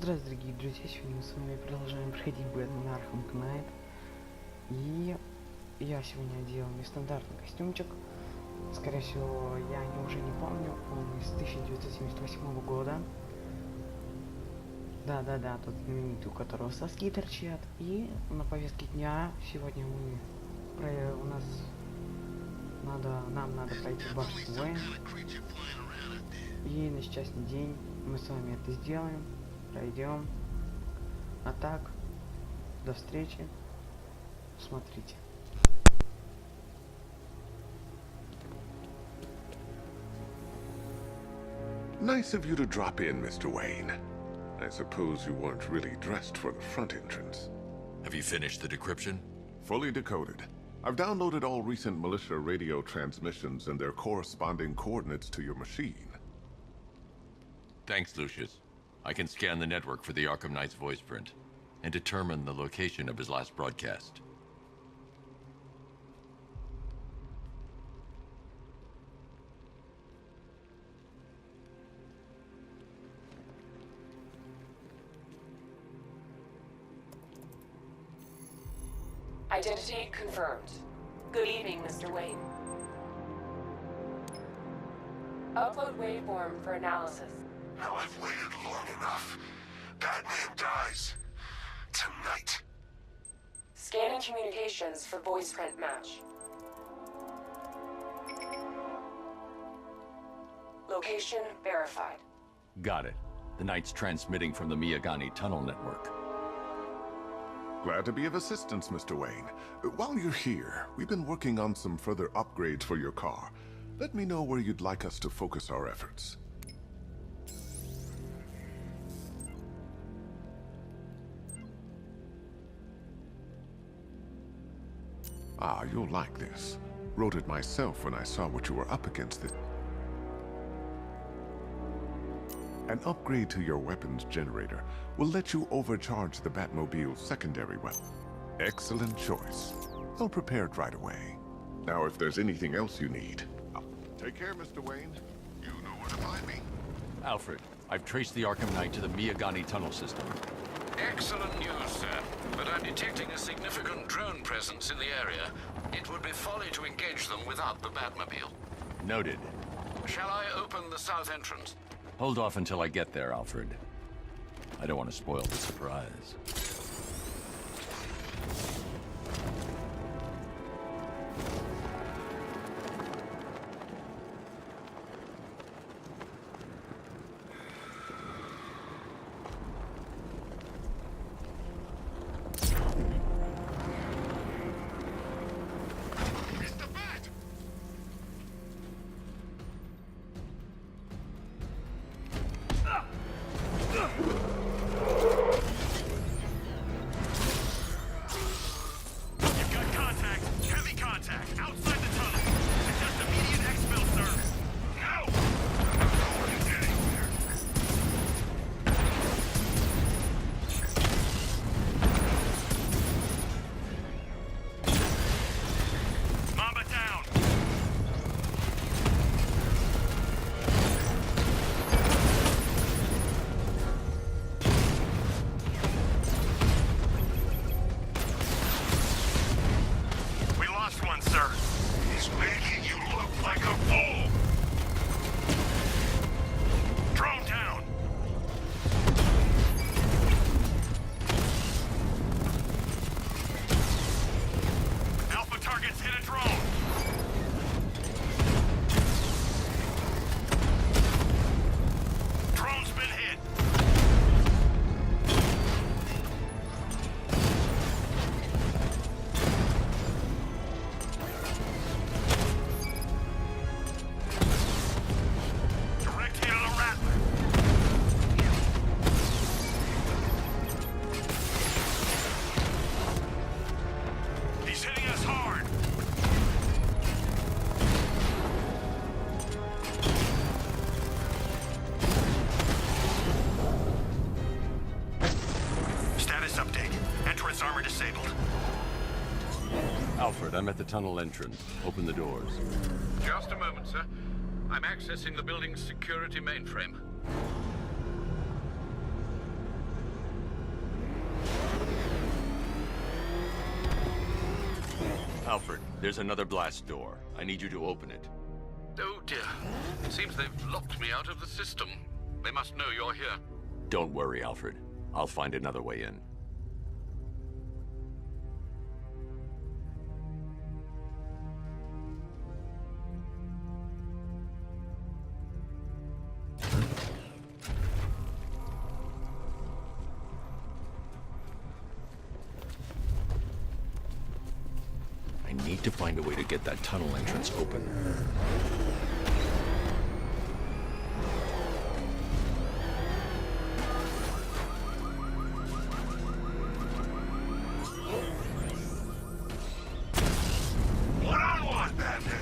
Здравствуйте, дорогие друзья! Сегодня мы с вами продолжаем проходить Бэтмен Аркхем. И я сегодня одел нестандартный костюмчик. Скорее всего, я уже не помню, он из 1978 года. Да, тот знаменитый, у которого соски торчат. И на повестке дня сегодня нам надо пройти башню Уэйн. И на счастный день мы с вами это сделаем, пройдем. А так, до встречи. Смотрите. Nice of you to drop in, Mr. Wayne. I suppose you weren't really dressed for the front entrance. Have you finished the decryption? Fully decoded. I've downloaded all recent militia radio transmissions and their corresponding coordinates to your machine. Thanks, Lucius. I can scan the network for the Arkham Knight's voice print and determine the location of his last broadcast. Identity confirmed. Good evening, Mr. Wayne. Upload waveform for analysis. Now I've waited long enough. Batman dies. Tonight. Scanning communications for voice print match. Location verified. Got it. The Knight's transmitting from the Miyagani tunnel network. Glad to be of assistance, Mr. Wayne. While you're here, we've been working on some further upgrades for your car. Let me know where you'd like us to focus our efforts. Ah, you'll like this. Wrote it myself when I saw what you were up against. An upgrade to your weapons generator will let you overcharge the Batmobile's secondary weapon. Excellent choice. I'll prepare it right away. Now, if there's anything else you need... Take care, Mr. Wayne. You know where to find me. Alfred, I've traced the Arkham Knight to the Miyagani tunnel system. Excellent news, sir. But I'm detecting a significant drone presence in the area. It would be folly to engage them without the Batmobile. Noted. Shall I open the south entrance? Hold off until I get there, Alfred. I don't want to spoil the surprise. Alfred, I'm at the tunnel entrance. Open the doors. Just a moment, sir. I'm accessing the building's security mainframe. Alfred, there's another blast door. I need you to open it. Oh dear. Seems they've locked me out of the system. They must know you're here. Don't worry, Alfred. I'll find another way in. I need to find a way to get that tunnel entrance open. One-on-one, Batman!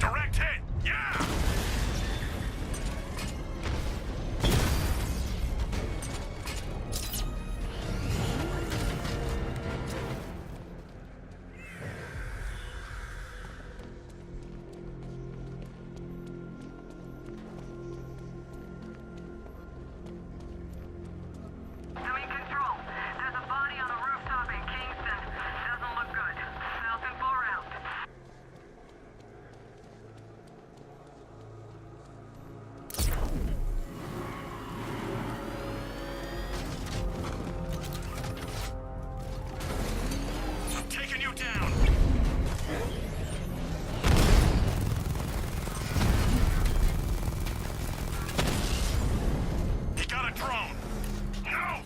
Direct hit! Yeah! Doing control. There's a body on a rooftop in Kingston. Doesn't look good. Falcon 4 out. I'm taking you down! He got a drone! No!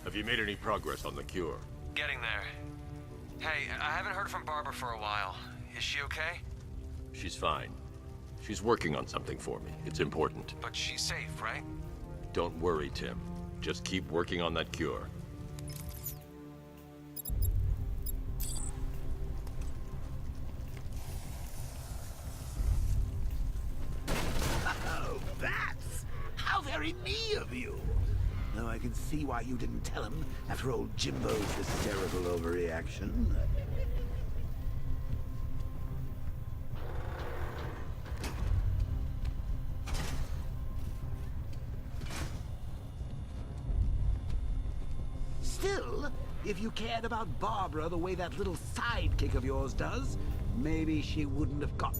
Have you made any progress on the cure? Getting there. Hey, I haven't heard from Barbara for a while. Is she okay? She's fine. She's working on something for me. It's important. But she's safe, right? Don't worry, Tim. Just keep working on that cure. Oh, Bats! How very me of you! Though I can see why you didn't tell him after old Jimbo's hysterical overreaction. Still, if you cared about Barbara the way that little sidekick of yours does, maybe she wouldn't have got...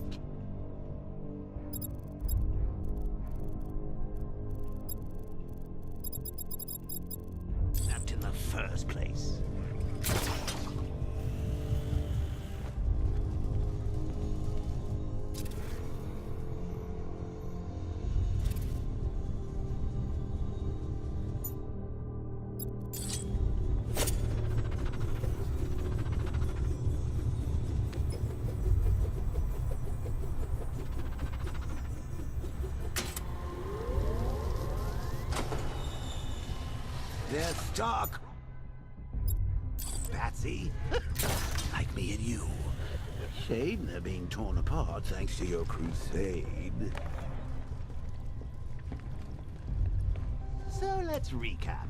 in the first place. They're stuck. Patsy, like me and you. Shame they're being torn apart thanks to your crusade. So let's recap.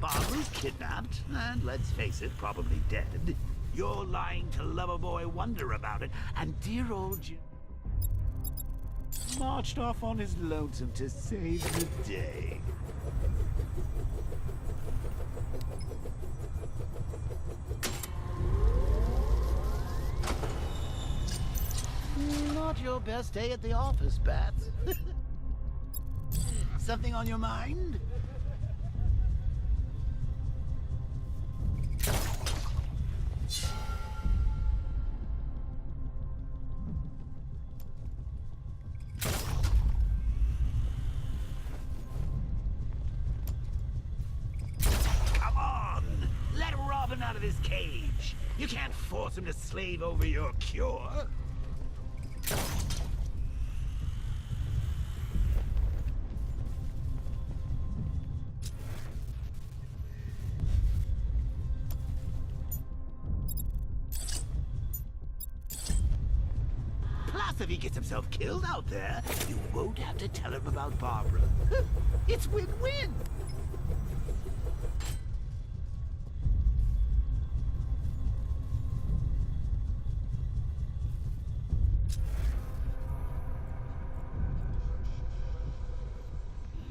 Barbara's kidnapped, and let's face it, probably dead. You're lying to Loverboy Wonder about it, and dear old Jim marched off on his lonesome to save the day. Not your best day at the office, Bats. Something on your mind? Come on! Let Robin out of his cage. You can't force him to slave over your cure. Plus, if he gets himself killed out there, you won't have to tell him about Barbara. It's win-win.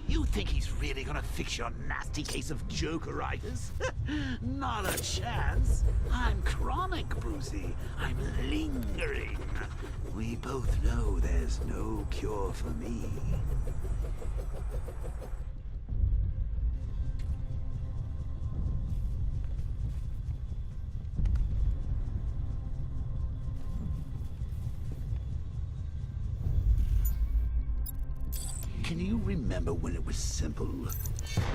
You think he's really gonna fix your nasty case of jokeritis? Not a chance. I'm chronic, Brucey. I'm lingering. We both know there's no cure for me. Can you remember when it was simple?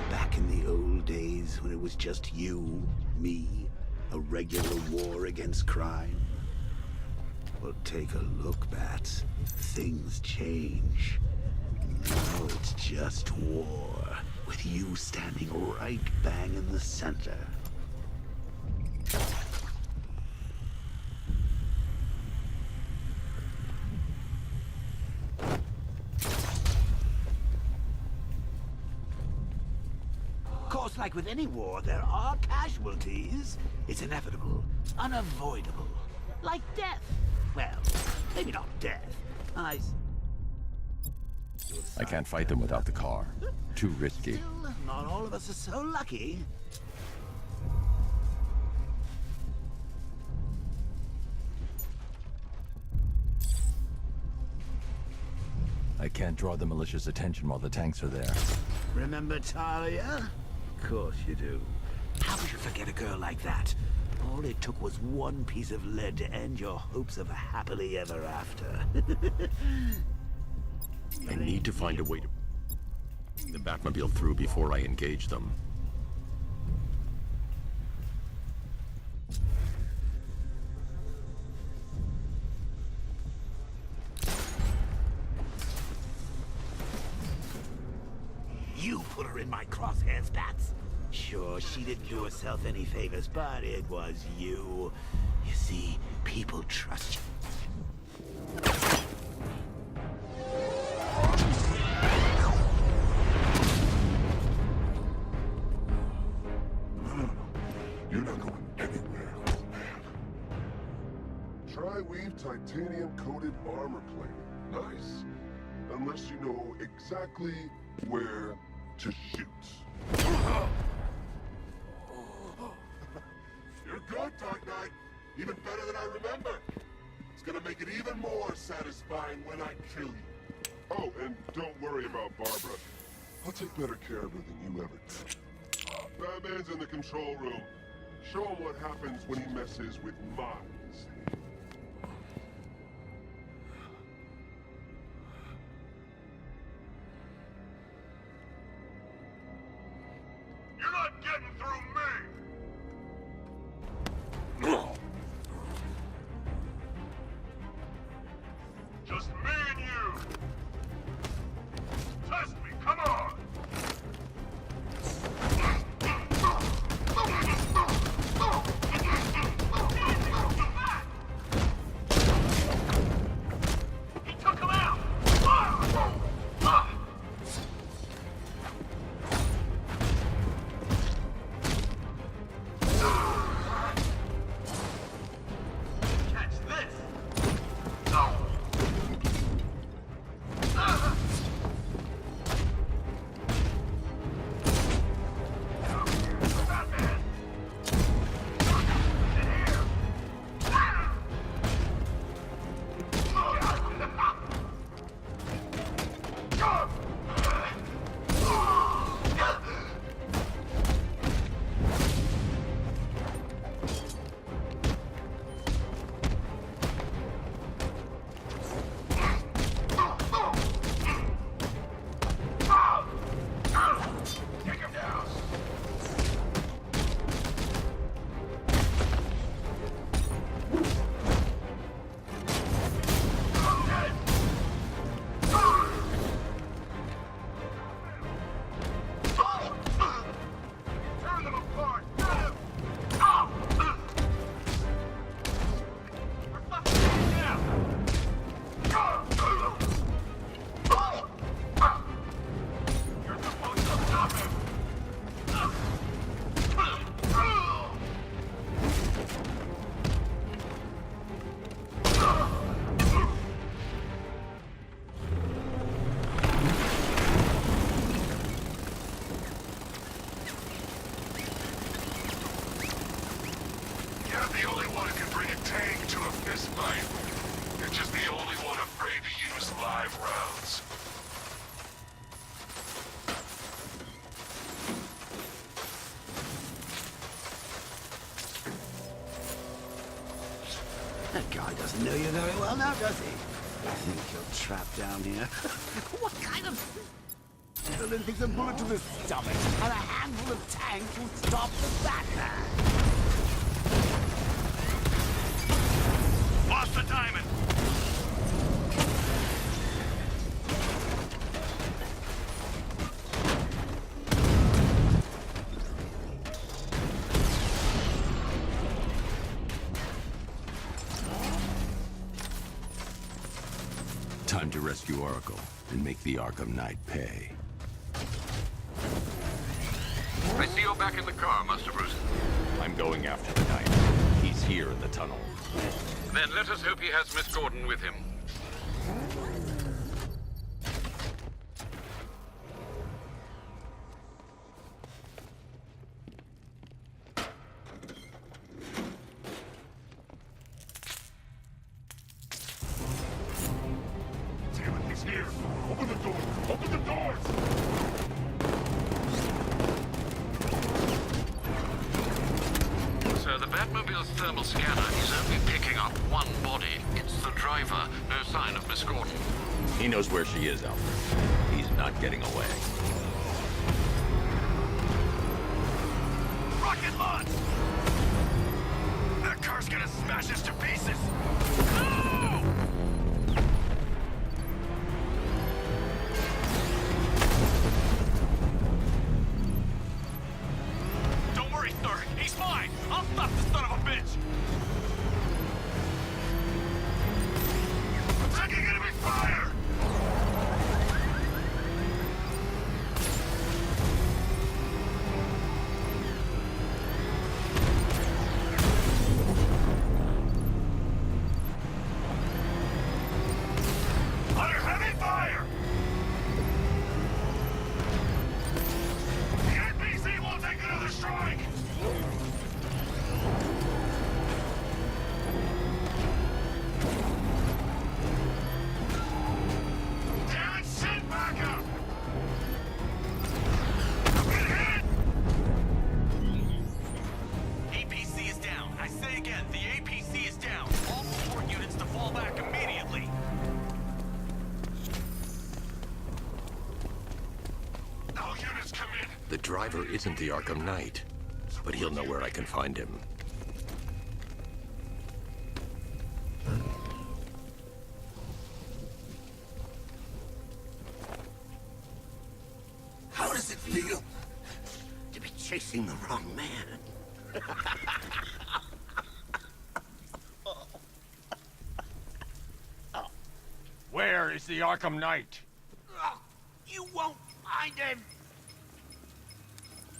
Back in the old days when it was just you, me, a regular war against crime? Well, take a look, Bats. Things change. Now it's just war, with you standing right bang in the center. Like with any war, there are casualties. It's inevitable, unavoidable. Like death. Well, maybe not death. I can't fight them without the car. Too risky. Still, not all of us are so lucky. I can't draw the militia's attention while the tanks are there. Remember Talia? Of course you do. How could you forget a girl like that? All it took was one piece of lead to end your hopes of a happily ever after. I need to find a way to the Batmobile through before I engage them. You put her in my crosshairs, Bats. Sure, she didn't do herself any favors, but it was you. You see, people trust you. You're not going anywhere, old man. Tri-weave titanium-coated armor plate. Nice. Unless you know exactly where to shoot. You're good, Dark Knight. Even better than I remember. It's gonna make it even more satisfying when I kill you. Oh, and don't worry about Barbara. I'll take better care of her than you ever did. Batman's in the control room. Show him what happens when he messes with minds. You're not getting through me! Just me and you! Test me, come on! He took him out! Catch this! Take him down! Turn them apart! Get him! We're fucking down! tank to a fist fight. You're just the only one afraid to use live rounds. That guy doesn't know you very well now, does he? I think you're trapped down here. What kind of... I don't think a bullet to the stomach and a handful of tanks will stop the Batman. Lost the diamond. Time to rescue Oracle and make the Arkham Knight pay. I see you're back in the car, Master Bruce. I'm going after the Knight. He's here in the tunnel. Then let us hope he has Miss Gordon with him. Damn it, he's here! Open the door! Open the doors! So the Batmobile's thermal scanner is only picking up one body. It's the driver. No sign of Miss Gordon. He knows where she is, Alfred. He's not getting away. Rocket launch! That car's gonna smash us to pieces! No! Don't worry, sir. He's fine. I'll stop the son of a bitch. I'm taking enemy fire! Under heavy fire! The NPC won't take another strike! Damn it, send backup! I'm getting hit! APC is down. I say again, the APC is down. All support units to fall back immediately. All units come in. The driver isn't the Arkham Knight, but he'll know where I can find him. How does it feel to be chasing the wrong man? Where is the Arkham Knight? You won't find him!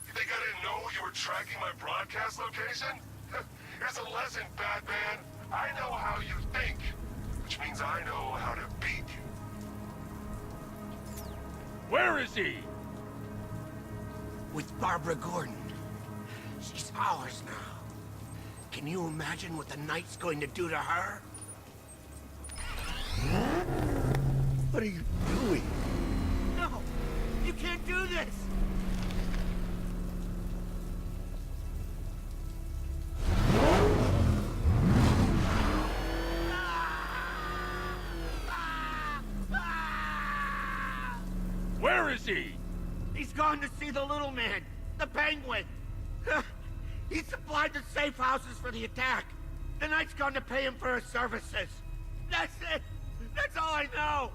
You think I didn't know you were tracking my broadcast location? Here's a lesson, Batman. I know how you think, which means I know how to beat you. Where is he? With Barbara Gordon. She's ours now. Can you imagine what the Knight's going to do to her? What are you doing? No! You can't do this! Where is he? He's gone to see the little man, the Penguin. He supplied the safe houses for the attack. The Knight's gone to pay him for his services. That's it. That's all I know.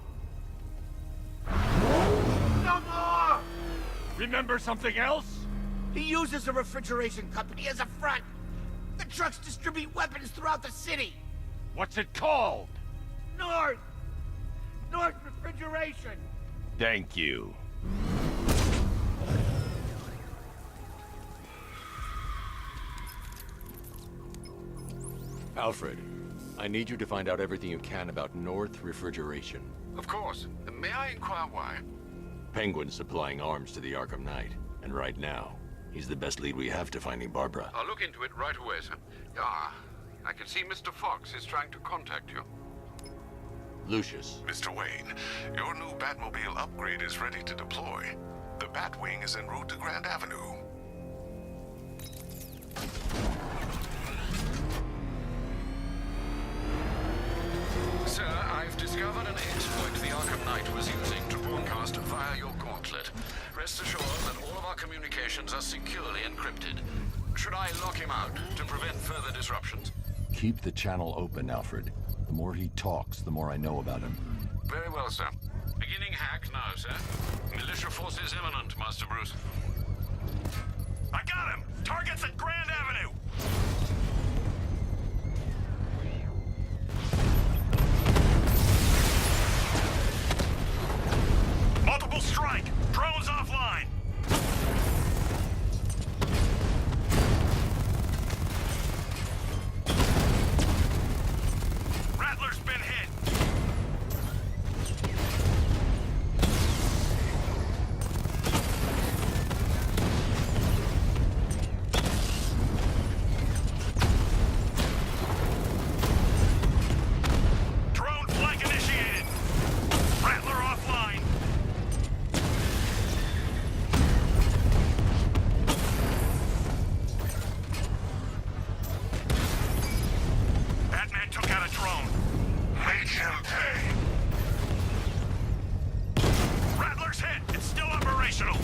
No more! Remember something else? He uses a refrigeration company as a front. The trucks distribute weapons throughout the city. What's it called? North Refrigeration. Thank you. Alfred, I need you to find out everything you can about North Refrigeration. Of course. May I inquire why? Penguin's supplying arms to the Arkham Knight, and right now, he's the best lead we have to finding Barbara. I'll look into it right away, sir. Ah, I can see Mr. Fox is trying to contact you. Lucius. Mr. Wayne, your new Batmobile upgrade is ready to deploy. The Batwing is en route to Grand Avenue. Sir, I've discovered an exploit the Arkham Knight was using to broadcast via your gauntlet. Rest assured that all of our communications are securely encrypted. Should I lock him out to prevent further disruptions? Keep the channel open, Alfred. The more he talks, the more I know about him. Very well, sir. Beginning hack now, sir. Militia forces imminent, Master Bruce. I got him! Target's at Grand Avenue! Multiple strike! Drones offline! Rattler's been hit! Drone flank initiated! Rattler offline! Batman took out a drone. Make him pay! Rattler's hit! It's still operational!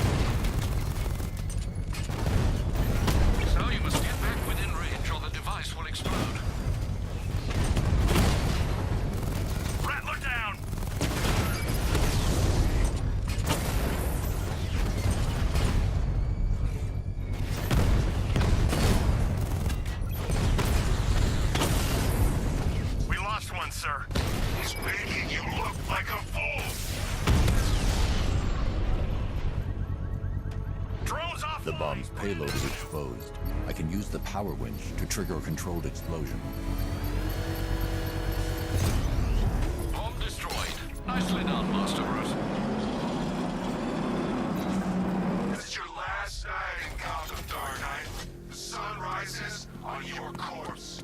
So you must get back within range or the device will explode. Rattler down! We lost one, sir. He's making you look like a fool! Drones offline! The bomb's payload is exposed. I can use the power winch to trigger a controlled explosion. Bomb destroyed. Nicely done, Master Bruce. This is your last night in Gotham, Dark Knight. The sun rises on your corpse.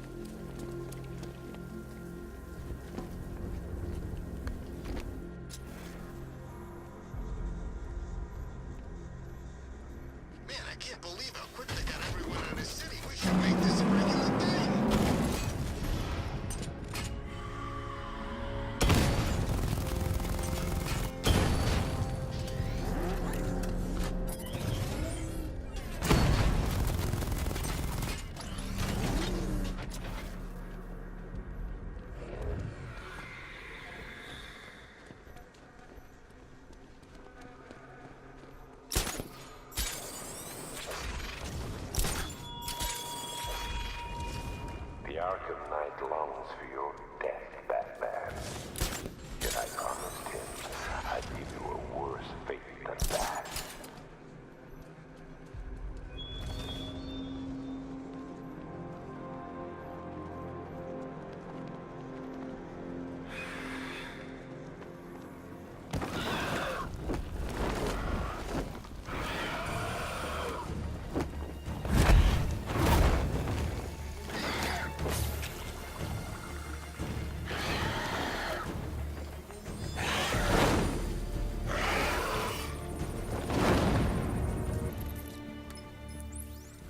Man, I can't believe how quick they got everyone out of the city. We should make this a regular thing. The Arkham Knight longs for your death, Batman. Yet I promised him I'd give you a worse fate than that.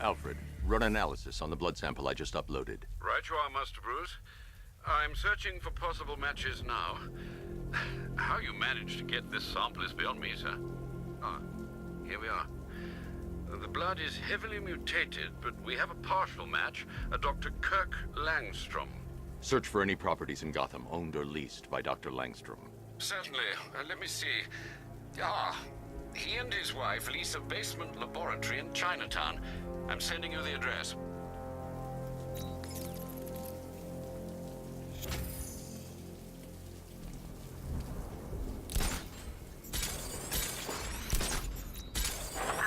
Alfred, run analysis on the blood sample I just uploaded. Right you are, Master Bruce. I'm searching for possible matches now. How you managed to get this sample is beyond me, sir. Ah, here we are. The blood is heavily mutated, but we have a partial match, a Dr. Kirk Langstrom. Search for any properties in Gotham owned or leased by Dr. Langstrom. Certainly. Let me see. Ah, he and his wife lease a basement laboratory in Chinatown. I'm sending you the address. I'm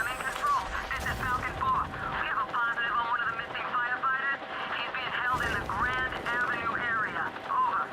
in control. This is Falcon 4. We have a positive on one of the missing firefighters. He's being held in the Grand Avenue area. Over.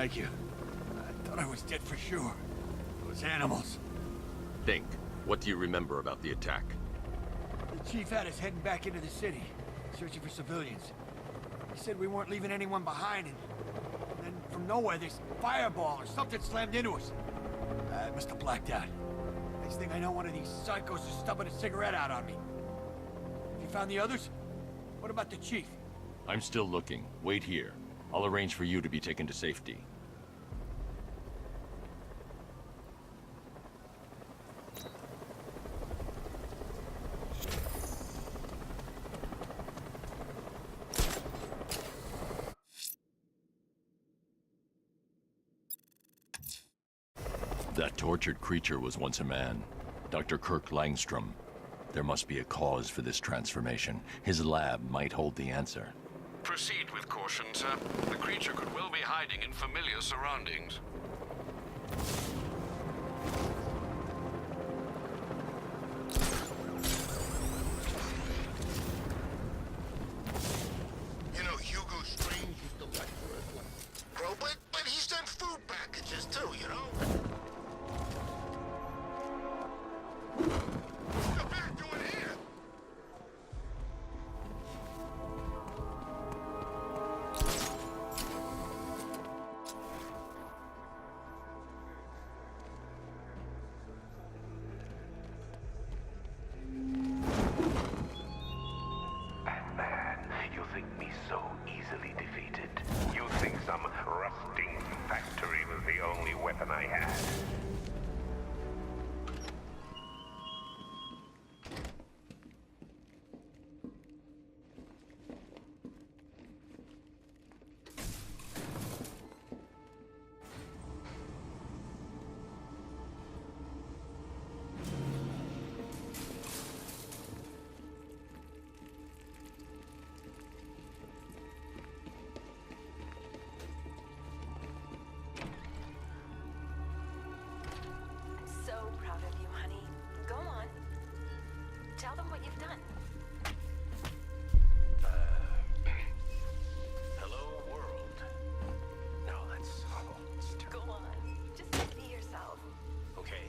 Thank you. I thought I was dead for sure. Those animals. Think. What do you remember about the attack? The chief had us heading back into the city, searching for civilians. He said we weren't leaving anyone behind, and then from nowhere, this fireball or something slammed into us. I must have blacked out. Next thing I know, one of these psychos is stubbing a cigarette out on me. Have you found the others? What about the chief? I'm still looking. Wait here. I'll arrange for you to be taken to safety. That tortured creature was once a man. Dr. Kirk Langstrom. There must be a cause for this transformation. His lab might hold the answer. Proceed with caution, sir. The creature could well be hiding in familiar surroundings. You know, Hugo Strange used to like wrestling. Bro, but he sent food packages too, you know? What the bear doing here? Batman, you think me so easily defeated? You think some rusting factory was the only weapon I had? So proud of you, honey. Go on. Tell them what you've done. Hello, world. No, that's... Go on. Just be yourself. Okay.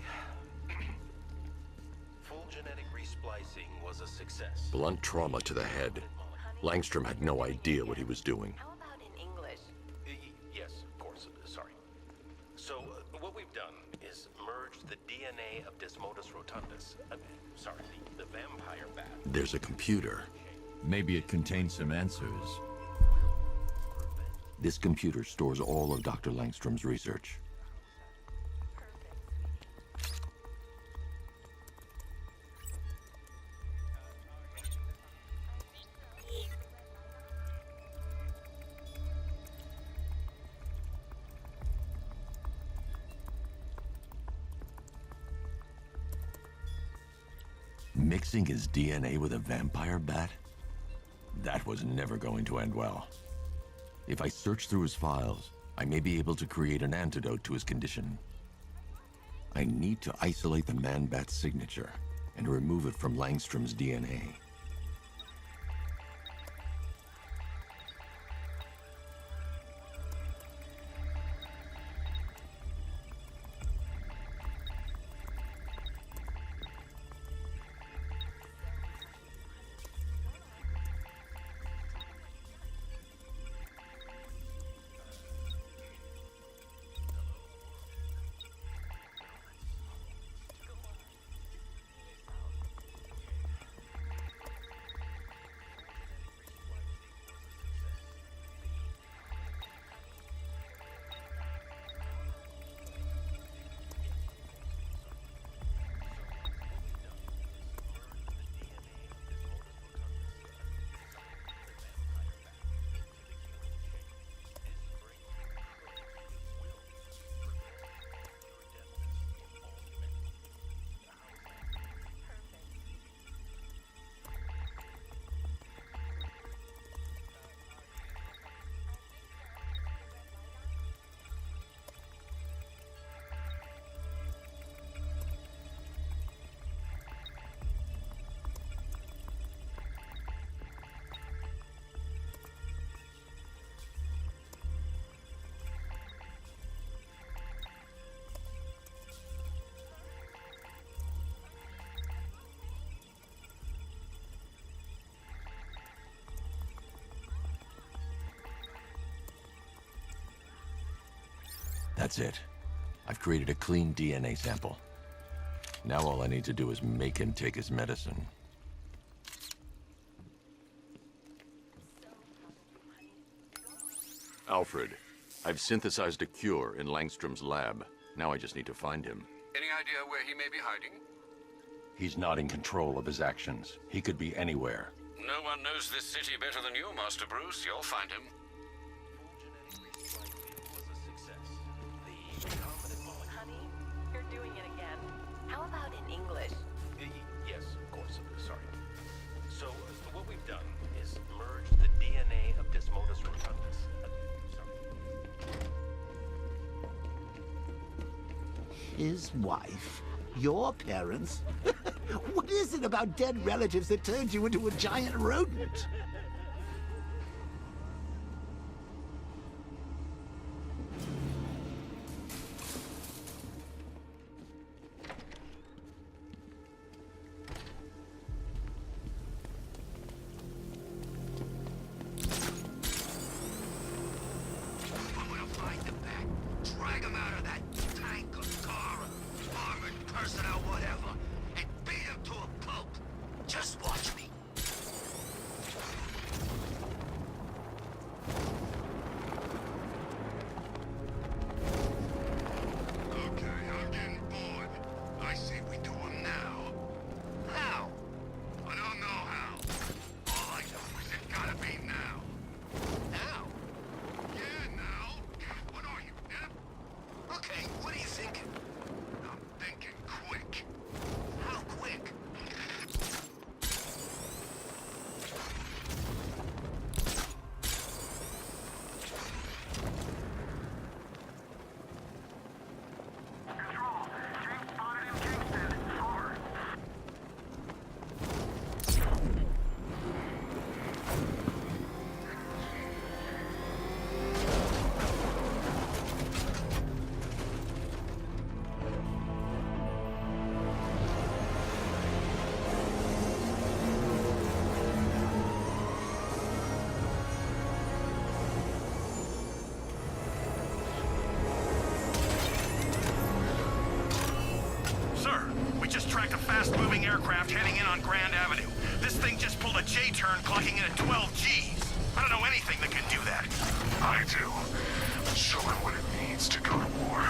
Full genetic resplicing was a success. Blunt trauma to the head. Langstrom had no idea what he was doing. How about in English? Yes, of course. Sorry. So, what we've done is merged the DNA of Desmodus rotundus. Sorry, the vampire bat. There's a computer. Maybe it contains some answers. This computer stores all of Dr. Langstrom's research. Mixing his DNA with a vampire bat? That was never going to end well. If I search through his files, I may be able to create an antidote to his condition. I need to isolate the man-bat's signature and remove it from Langstrom's DNA. That's it. I've created a clean DNA sample. Now all I need to do is make him take his medicine. Alfred, I've synthesized a cure in Langstrom's lab. Now I just need to find him. Any idea where he may be hiding? He's not in control of his actions. He could be anywhere. No one knows this city better than you, Master Bruce. You'll find him. Honey, you're doing it again. How about in English? Yes, of course. Sorry. So, what we've done is merge the DNA of Desmodus rotundus. His wife? Your parents? What is it about dead relatives that turns you into a giant rodent? I'm gonna find them back, drag them out of that tank or car or armored personnel, whatever, and beat them to a pulp. Just watch me. Okay, I'm getting bored. I say we do them now. How? I don't know how. All I know is it gotta be now. Now? Yeah, now. What are you, deaf? Okay, what are you thinking? I'm thinking quick. How quick? Control. Chief spotted in Kingston. Over. Sir, we just tracked a fast-moving aircraft heading in on Grand Avenue. This thing just pulled a J-turn, clocking in at 12 Gs. I don't know anything that can do that. I do. Show him what it means to go to war.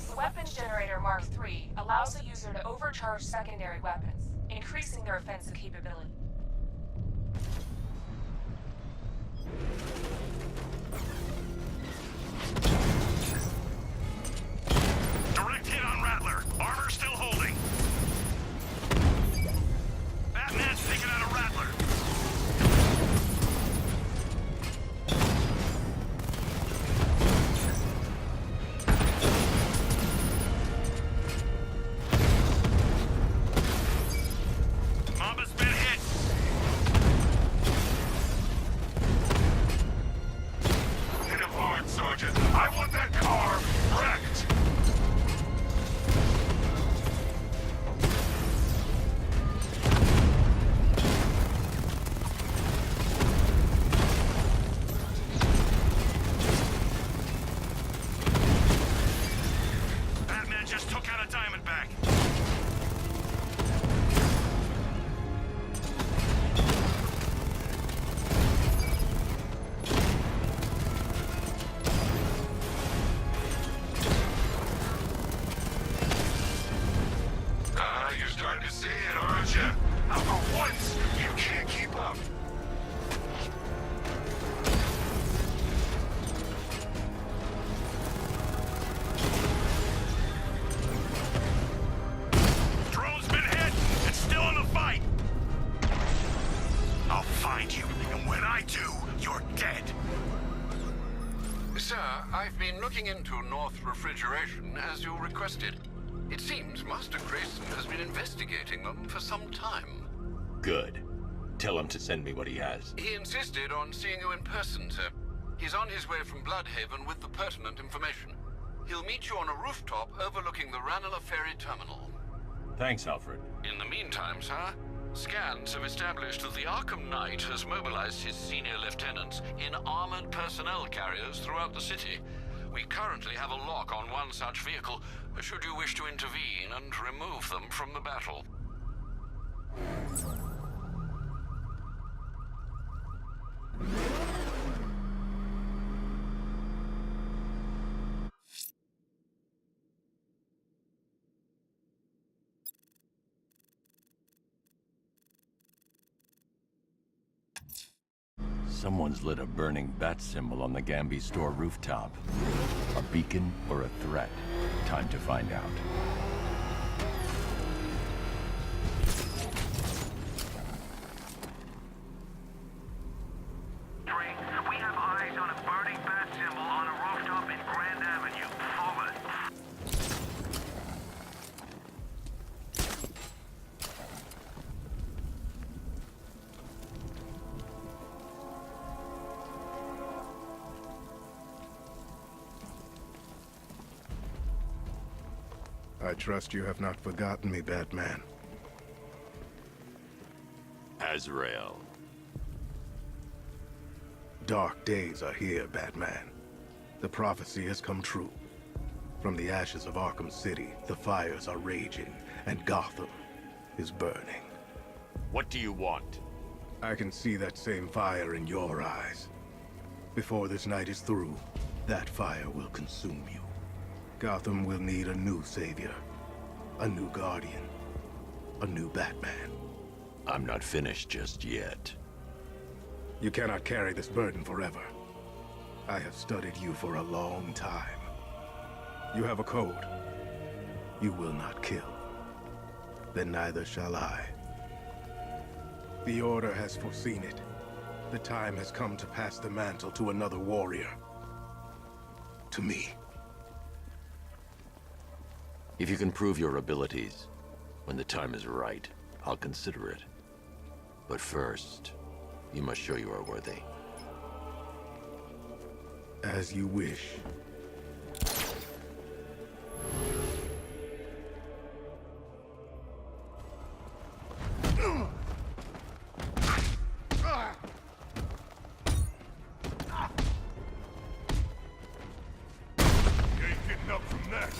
The weapons generator Mark III allows the user to overcharge secondary weapons, increasing their offensive capability. Direct hit on Rattler. Armor still holding. Batman's taking out a Rattler. Mamba's been hit. Hit him hard, Sergeant. I want that car wrecked. Batman just took out a Diamondback. You're starting to see it, aren't you? How for once, you can't keep up. Drone's been hit. It's still in the fight. I'll find you, and when I do, you're dead. Sir, I've been looking into North Refrigeration as you requested. It seems Master Grayson has been investigating them for some time. Good. Tell him to send me what he has. He insisted on seeing you in person, sir. He's on his way from Bloodhaven with the pertinent information. He'll meet you on a rooftop overlooking the Ranelagh Ferry Terminal. Thanks, Alfred. In the meantime, sir, Scans have established that the Arkham Knight has mobilized his senior lieutenants in armored personnel carriers throughout the city. We currently have a lock on one such vehicle, should you wish to intervene and remove them from the battle. Someone's lit a burning bat symbol on the Gambi store rooftop. A beacon or a threat? Time to find out. We have eyes on a burning bat symbol on a rooftop in Grand Avenue. Over. I trust you have not forgotten me, Batman. Azrael. Dark days are here, Batman. The prophecy has come true. From the ashes of Arkham City, the fires are raging, and Gotham is burning. What do you want? I can see that same fire in your eyes. Before this night is through, that fire will consume you. Gotham will need a new savior, a new guardian, a new Batman. I'm not finished just yet. You cannot carry this burden forever. I have studied you for a long time. You have a code. You will not kill. Then neither shall I. The Order has foreseen it. The time has come to pass the mantle to another warrior. To me. If you can prove your abilities, when the time is right, I'll consider it. But first, you must show you are worthy. As you wish. Ain't getting up from that.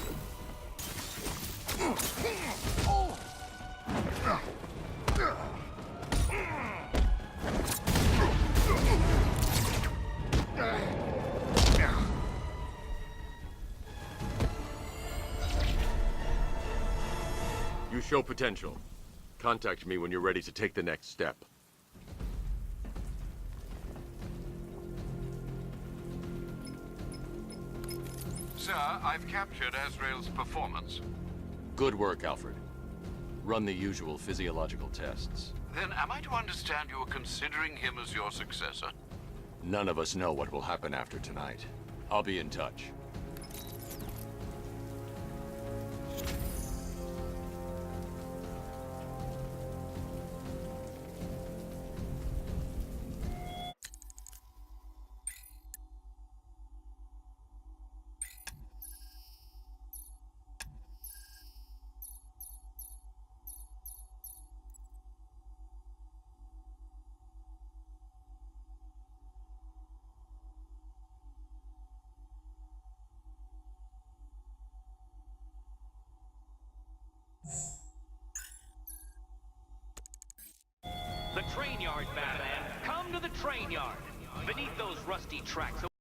You show potential. Contact me when you're ready to take the next step. Sir, I've captured Azrael's performance. Good work, Alfred. Run the usual physiological tests. Then am I to understand you are considering him as your successor? None of us know what will happen after tonight. I'll be in touch. The train yard, Batman. Come to the train yard. Beneath those rusty tracks.